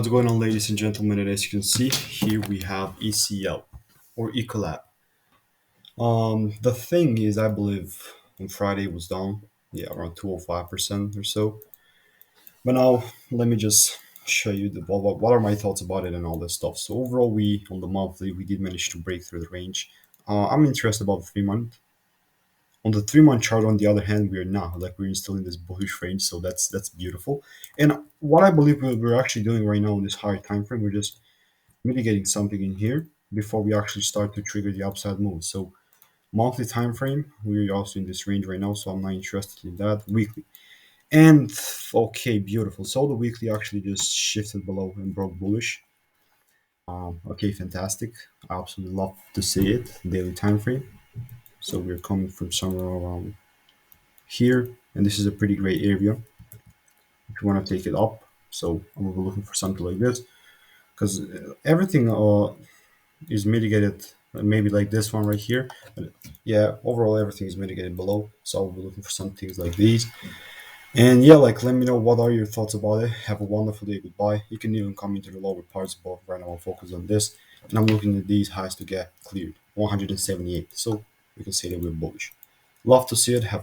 What's going on, ladies and gentlemen? And as you can see, here we have ECL or Ecolab. The thing is, I believe on Friday it was down, yeah, around 205% or so. But now let me just show you what are my thoughts about it and all this stuff. So overall, we on the monthly we did manage to break through the range. I'm interested about the 3 month. On the 3 month chart, on the other hand, we are not like we're still in this bullish range, so that's beautiful. And what I believe we're actually doing right now in this higher time frame, we're just mitigating something in here before we actually start to trigger the upside move. So monthly time frame, we're also in this range right now, so I'm not interested in that. Weekly. And okay, beautiful. So the weekly actually just shifted below and broke bullish. Okay, fantastic. I absolutely love to see it. Daily time frame. So we're coming from somewhere around here, and this is a pretty great area if you want to take it up. So I'm looking for something like this because everything is mitigated, maybe like this one right here. But yeah, overall everything is mitigated below, so I'll be looking for some things like these. And yeah, like let me know what are your thoughts about it. Have a wonderful day. Goodbye. You can even come into the lower parts, but right now I'm focused on this, and I'm looking at these highs to get cleared 178, so we can say that we're bullish. Love to see it. Have a